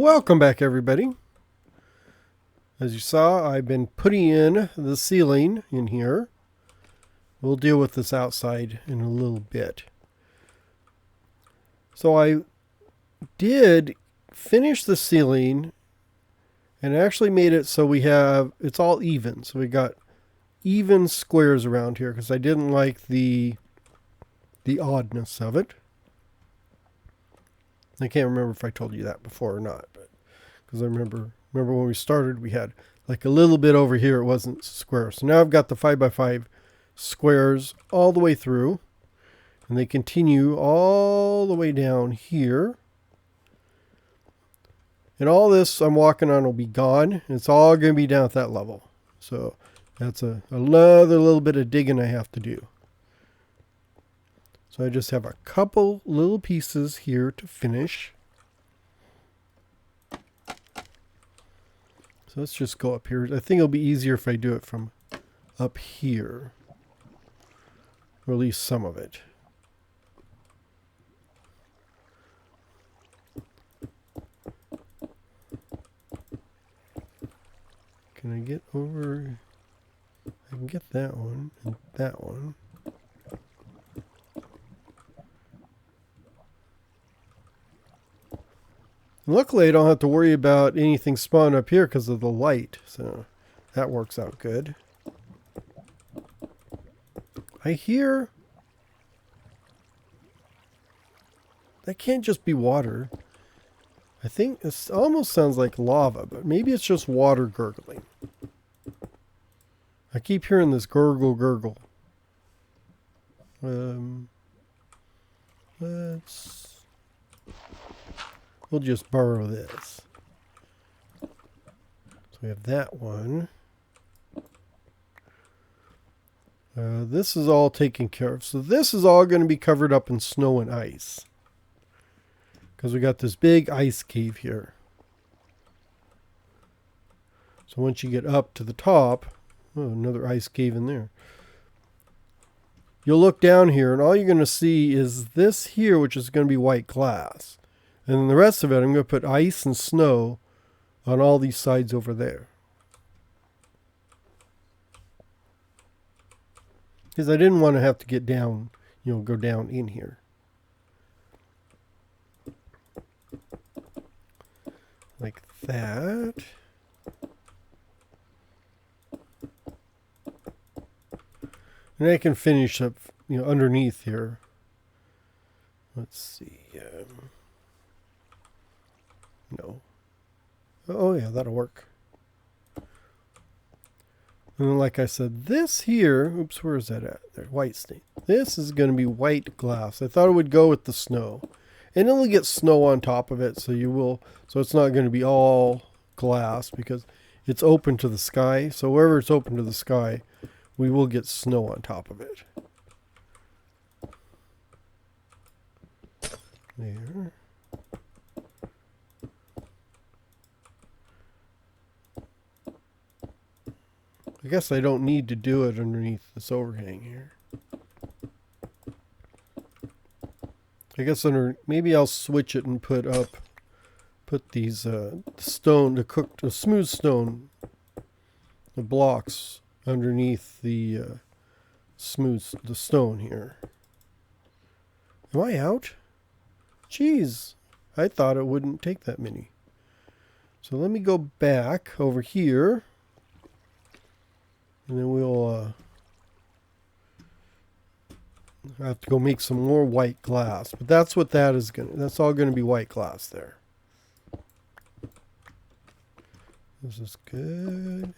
Welcome back, everybody. As you saw, I've been putting in the ceiling in here. We'll deal with this outside in a little bit. So I did finish the ceiling and actually made it so it's all even. So we got even squares around here because I didn't like the oddness of it. I can't remember if I told you that before or not, but because I remember when we started, we had like a little bit over here. It wasn't square. So now I've got the 5x5 squares all the way through, and they continue all the way down here. And all this I'm walking on will be gone. It's all going to be down at that level. So that's another little bit of digging I have to do. So I just have a couple little pieces here to finish. So let's just go up here. I think it'll be easier if I do it from up here. Or at least some of it. Can I get over? I can get that one and that one. Luckily, I don't have to worry about anything spawn up here because of the light. So that works out good. I hear... that can't just be water. I think this almost sounds like lava, but maybe it's just water gurgling. I keep hearing this gurgle, gurgle. We'll just borrow this. So we have that one. This is all taken care of. So this is all going to be covered up in snow and ice. Because we got this big ice cave here. So once you get up to the top, another ice cave in there. You'll look down here and all you're going to see is this here, which is going to be white glass. And then the rest of it, I'm going to put ice and snow on all these sides over there. Because I didn't want to have to get down, go down in here. Like that. And I can finish up, underneath here. Let's see. No. Oh, yeah, that'll work. And like I said, this here, oops, where is that at? There, white stain. This is going to be white glass. I thought it would go with the snow. And it'll get snow on top of it, so it's not going to be all glass because it's open to the sky. So wherever it's open to the sky, we will get snow on top of it. There. I guess I don't need to do it underneath this overhang here. I guess maybe I'll switch it and put these the smooth stone, the blocks underneath the stone here. Am I out? Jeez, I thought it wouldn't take that many. So let me go back over here. And then we'll have to go make some more white glass. But that's what that's all going to be white glass there. This is good.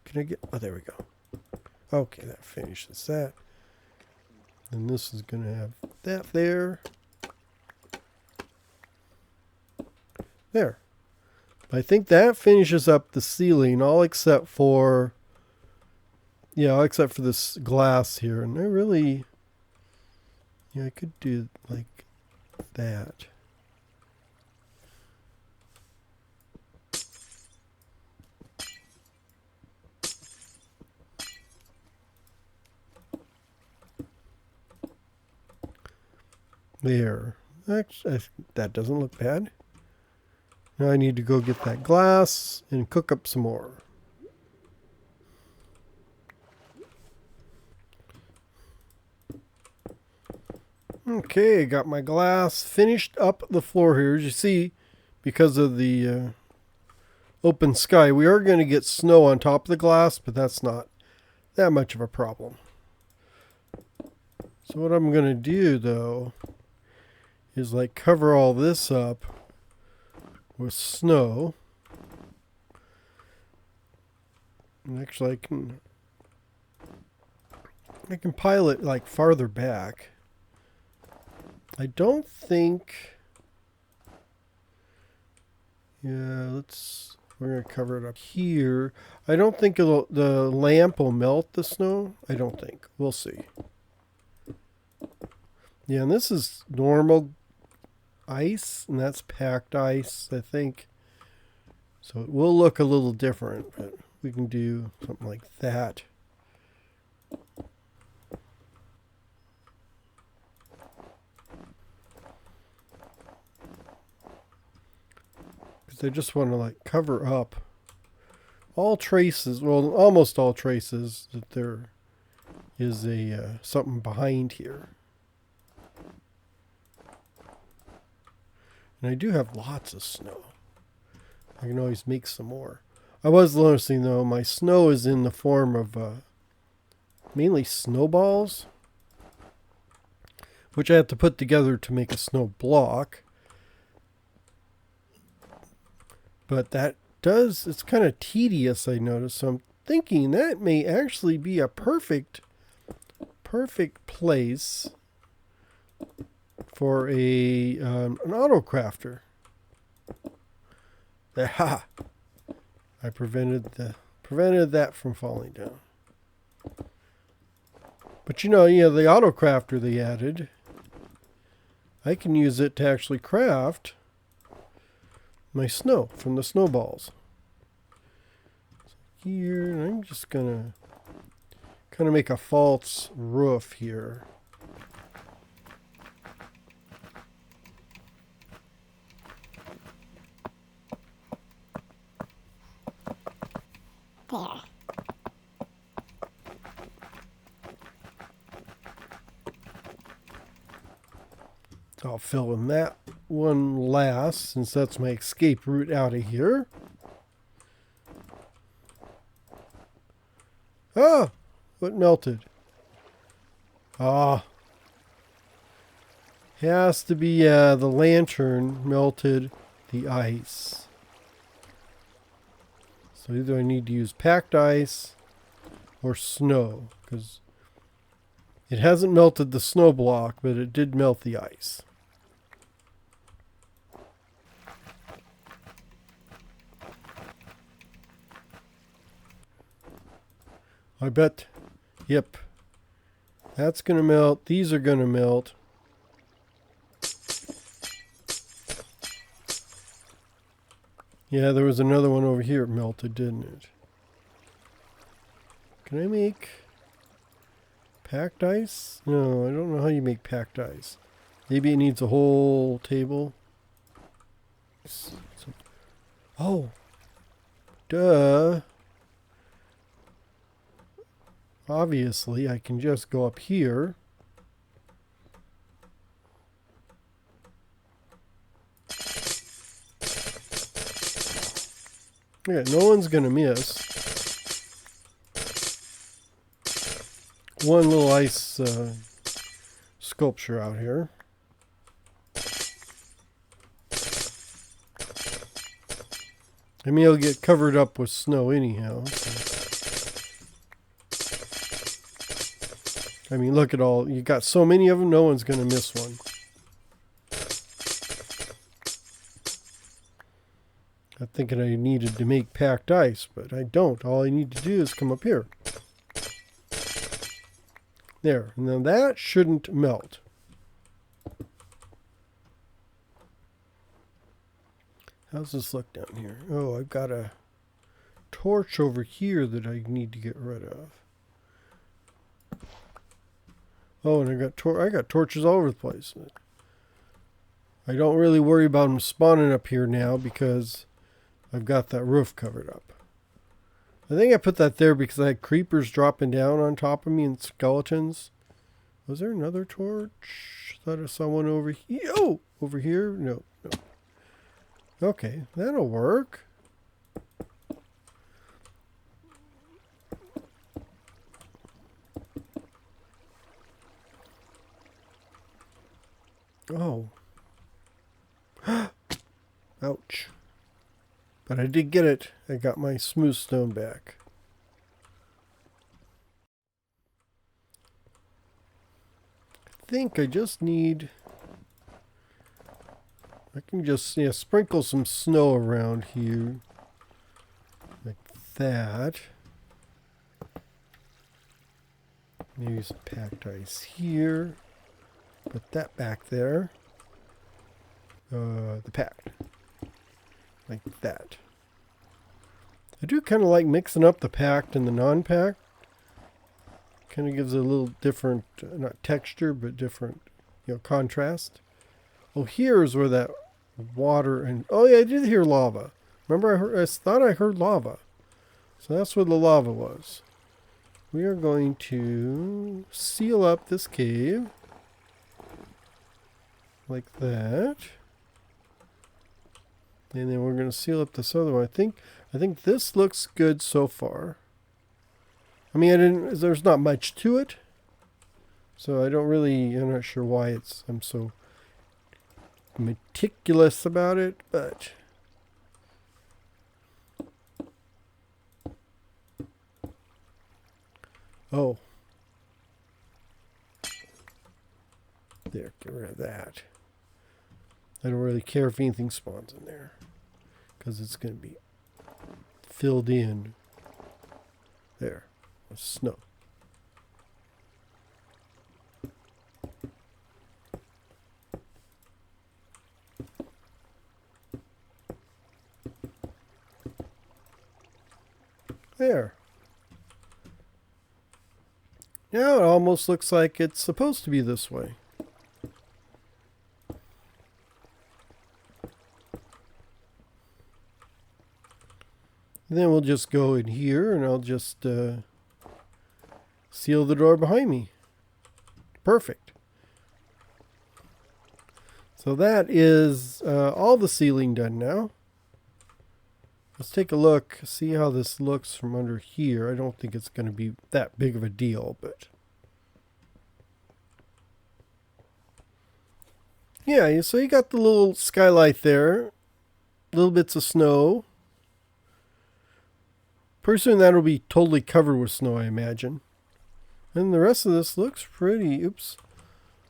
Can I get, there we go. Okay, that finishes that. And this is going to have that there. There. I think that finishes up the ceiling, all except for this glass here. And I could do like that. There. Actually, that doesn't look bad. Now I need to go get that glass and cook up some more. Okay, got my glass. Finished up the floor here. As you see, because of the open sky, we are going to get snow on top of the glass, but that's not that much of a problem. So what I'm going to do, though, is like cover all this up with snow. And actually, I can pile it like farther back. I don't think. Yeah, we're going to cover it up here. I don't think the lamp will melt the snow. I don't think. We'll see. Yeah, and this is normal ice, and that's packed ice, I think. So it will look a little different, but we can do something like that. Because I just want to like cover up all traces, well, almost all traces that there is a something behind here. And I do have lots of snow. I can always make some more. I was noticing, though, my snow is in the form of mainly snowballs, which I have to put together to make a snow block. But that it's kind of tedious, I noticed. So I'm thinking that may actually be a perfect place for an auto crafter. Ha! I prevented that from falling down. But the auto crafter they added, I can use it to actually craft my snow from the snowballs. So here, and I'm just gonna kind of make a false roof here. There. I'll fill in that one last, since that's my escape route out of here. Ah! What melted? Ah. Has to be the lantern melted the ice. So either I need to use packed ice or snow, because it hasn't melted the snow block, but it did melt the ice. I bet, yep, that's going to melt. These are going to melt. Yeah, there was another one over here melted, didn't it? Can I make packed ice? No, I don't know how you make packed ice. Maybe it needs a whole table. Oh, duh. Obviously, I can just go up here. Yeah, no one's going to miss. One little ice sculpture out here. I mean, it'll get covered up with snow anyhow. So. I mean, look at all. You got so many of them, no one's going to miss one. I'm thinking I needed to make packed ice, but I don't. All I need to do is come up here. There. And then that shouldn't melt. How's this look down here? Oh, I've got a torch over here that I need to get rid of. Oh, and I got torches all over the place. I don't really worry about them spawning up here now because I've got that roof covered up. I think I put that there because I had creepers dropping down on top of me and skeletons. Was there another torch? Thought I saw one over here. Oh! Over here? No, no. Okay, that'll work. Oh. Ouch. But I did get it. I got my smooth stone back. I think I just need... I can just sprinkle some snow around here. Like that. Maybe some packed ice here. Put that back there. The packed. Like that. I do kind of like mixing up the packed and the non-packed. Kind of gives it a little different, not texture, but different, contrast. Oh, here's where that water and... Oh, yeah, I did hear lava. Remember, I thought I heard lava. So that's where the lava was. We are going to seal up this cave. Like that. And then we're going to seal up this other one. I think this looks good so far. I mean, there's not much to it. So I'm not sure why I'm so meticulous about it, but oh, there, get rid of that. I don't really care if anything spawns in there because it's going to be filled in there with snow. There. Now it almost looks like it's supposed to be this way. And then we'll just go in here and I'll just seal the door behind me. Perfect. So that is all the sealing done now. Let's take a look, see how this looks from under here. I don't think it's going to be that big of a deal, but yeah, so you got the little skylight there, little bits of snow. Pretty soon that'll be totally covered with snow, I imagine. And the rest of this looks pretty,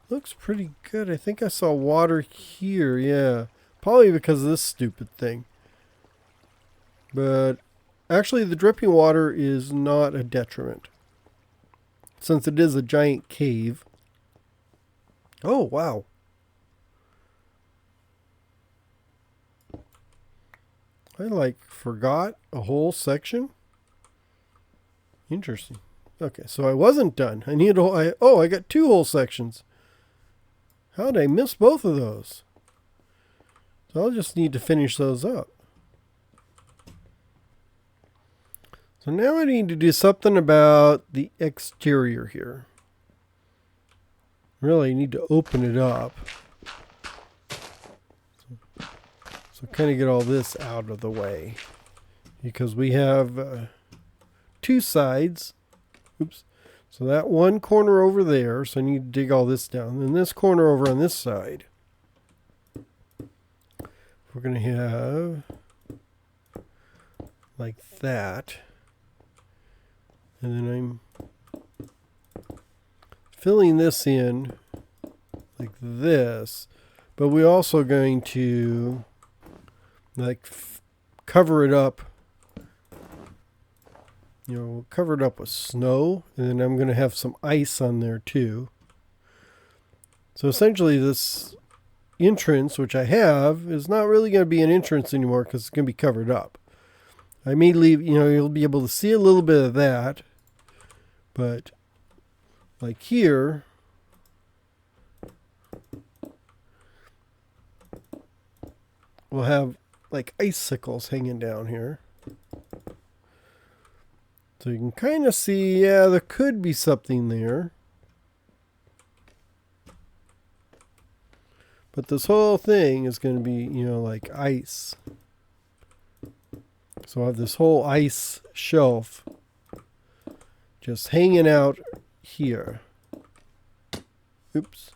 looks pretty good. I think I saw water here, yeah. Probably because of this stupid thing. But actually the dripping water is not a detriment, since it is a giant cave. Oh, wow. I forgot a whole section. Interesting. Okay, so I wasn't done. I got 2 whole sections. How did I miss both of those? So I'll just need to finish those up. So now I need to do something about the exterior here. Really, I need to open it up. So kind of get all this out of the way. Because we have 2 sides. Oops. So that one corner over there, so I need to dig all this down. Then this corner over on this side. We're going to have like that. And then I'm filling this in like this, but we're also going to cover it up, cover it up with snow, and then I'm going to have some ice on there too. So essentially this entrance, which I have, is not really going to be an entrance anymore because it's going to be covered up. I may leave, you'll be able to see a little bit of that. But like here, we'll have like icicles hanging down here. So you can kind of see, yeah, there could be something there. But this whole thing is going to be, you know, like ice. So I have this whole ice shelf just hanging out here. Oops.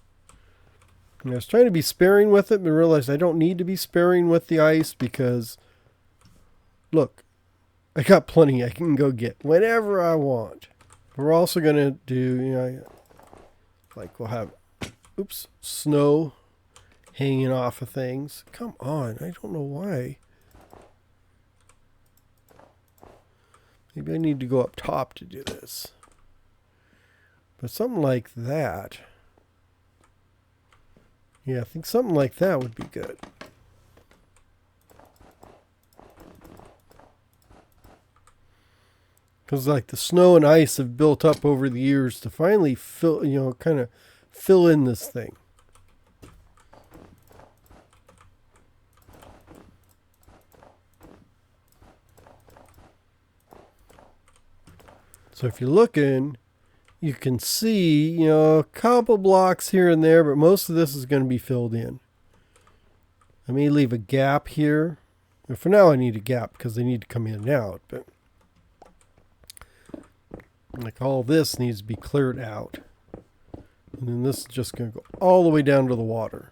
And I was trying to be sparing with it, but realized I don't need to be sparing with the ice because, look, I got plenty I can go get whenever I want. We're also going to do, you know, like we'll have, oops, snow hanging off of things. Come on, I don't know why. Maybe I need to go up top to do this. But something like that. Yeah, I think something like that would be good. Because like the snow and ice have built up over the years to finally fill, you know, kind of fill in this thing. So if you're looking, you can see, you know, a couple blocks here and there, but most of this is going to be filled in. I may leave a gap here. And for now I need a gap because they need to come in and out, but like all this needs to be cleared out. And then this is just going to go all the way down to the water.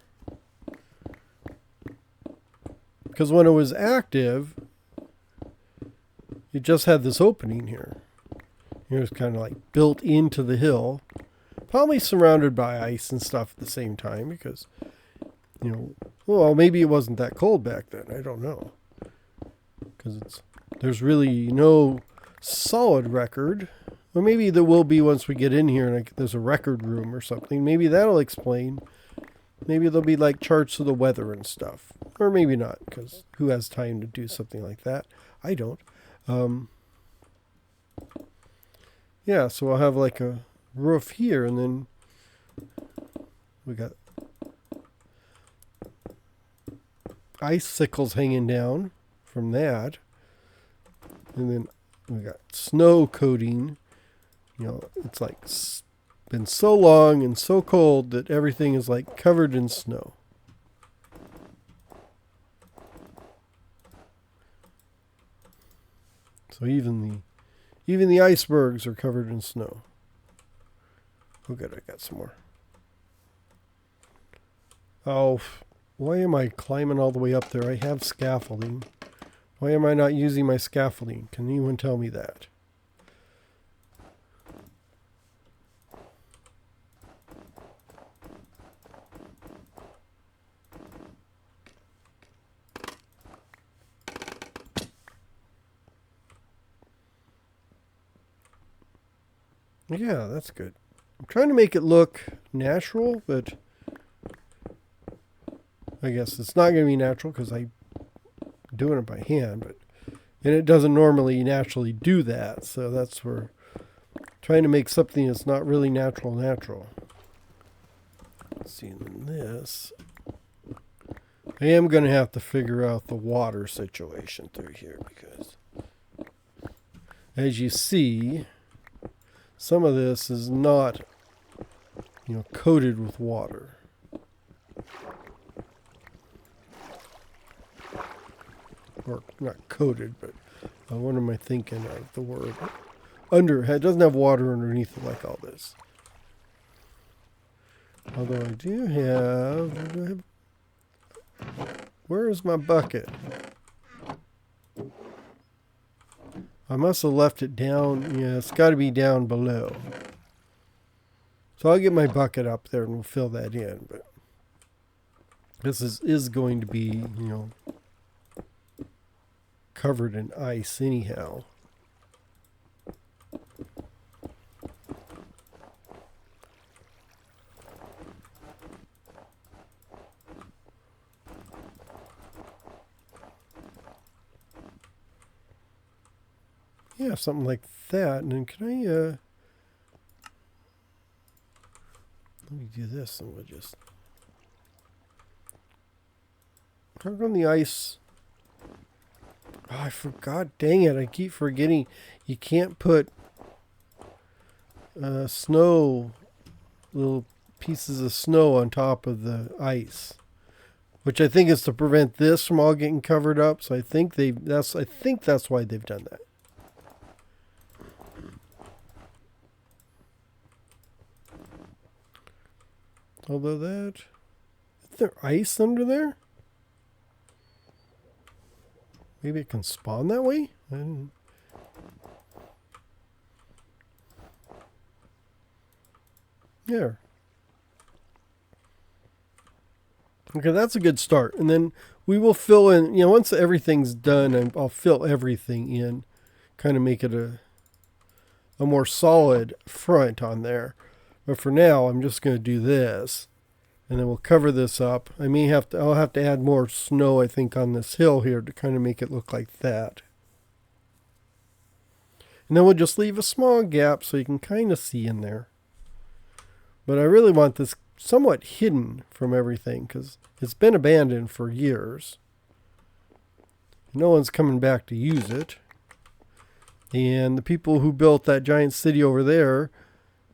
Because when it was active, it just had this opening here. It was kind of like built into the hill. Probably surrounded by ice and stuff at the same time because, you know, well, maybe it wasn't that cold back then. I don't know. Because there's really no solid record. Well, maybe there will be once we get in here and there's a record room or something. Maybe that'll explain. Maybe there'll be like charts of the weather and stuff. Or maybe not, because who has time to do something like that? I don't. Yeah, so I'll have like a roof here, and then we got icicles hanging down from that. And then we got snow coating. You know, it's like been so long and so cold that everything is like covered in snow. So even the icebergs are covered in snow. Oh good, I got some more. Oh, why am I climbing all the way up there? I have scaffolding. Why am I not using my scaffolding? Can anyone tell me that? Yeah, that's good. I'm trying to make it look natural, but I guess it's not going to be natural because I'm doing it by hand, and it doesn't normally naturally do that. So that's where trying to make something that's not really natural. Let's see, and then this. I am going to have to figure out the water situation through here because, as you see, some of this is not, you know, coated with water. Or not coated, but what am I thinking of the word? It doesn't have water underneath it like all this. Although I do have, where is my bucket? I must have left it down. Yeah, it's got to be down below. So I'll get my bucket up there and we'll fill that in. But this is going to be, you know, covered in ice anyhow. Yeah, something like that. And then can I, let me do this and we'll just, How come the ice... Oh, I forgot. Dang it. I keep forgetting. You can't put snow, little pieces of snow on top of the ice. Which I think is to prevent this from all getting covered up. So I think that's why they've done that. Although is there ice under there? Maybe it can spawn that way? There. Okay, that's a good start. And then we will fill in, once everything's done, I'll fill everything in. Kind of make it a more solid front on there. But for now, I'm just going to do this. And then we'll cover this up. I'll have to add more snow, I think, on this hill here to kind of make it look like that. And then we'll just leave a small gap so you can kind of see in there. But I really want this somewhat hidden from everything because it's been abandoned for years. No one's coming back to use it. And the people who built that giant city over there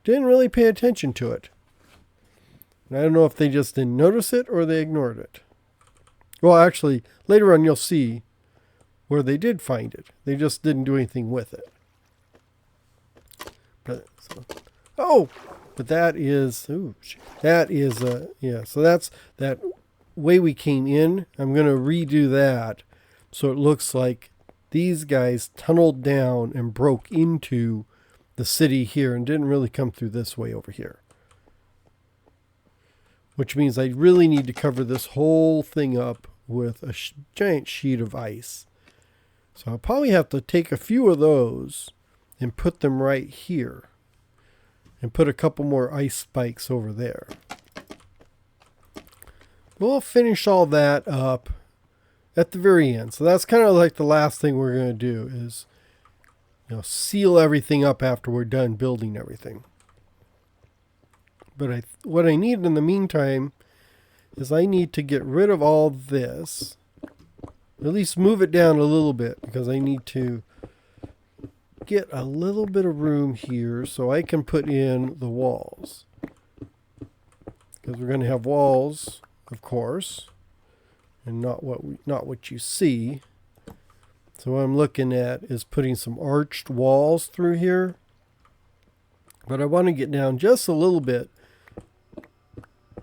didn't really pay attention to it. And I don't know if they just didn't notice it or they ignored it. Well, actually, later on you'll see where they did find it. They just didn't do anything with it. But that is, so that's that way we came in. I'm going to redo that so it looks like these guys tunneled down and broke into the city here and didn't really come through this way over here. Which means I really need to cover this whole thing up with a giant sheet of ice. So I'll probably have to take a few of those and put them right here. And put a couple more ice spikes over there. We'll finish all that up at the very end. So that's kind of like the last thing we're going to do is, seal everything up after we're done building everything. But what I need in the meantime is I need to get rid of all this. At least move it down a little bit because I need to get a little bit of room here so I can put in the walls. Because we're going to have walls, of course, and not what you see. So what I'm looking at is putting some arched walls through here. But I want to get down just a little bit.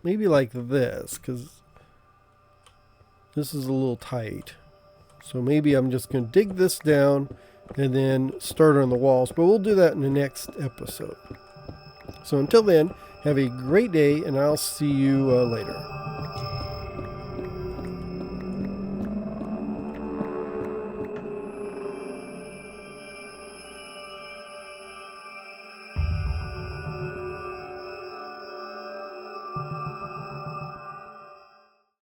Maybe like this, because this is a little tight. So maybe I'm just going to dig this down and then start on the walls. But we'll do that in the next episode. So until then, have a great day, and I'll see you later.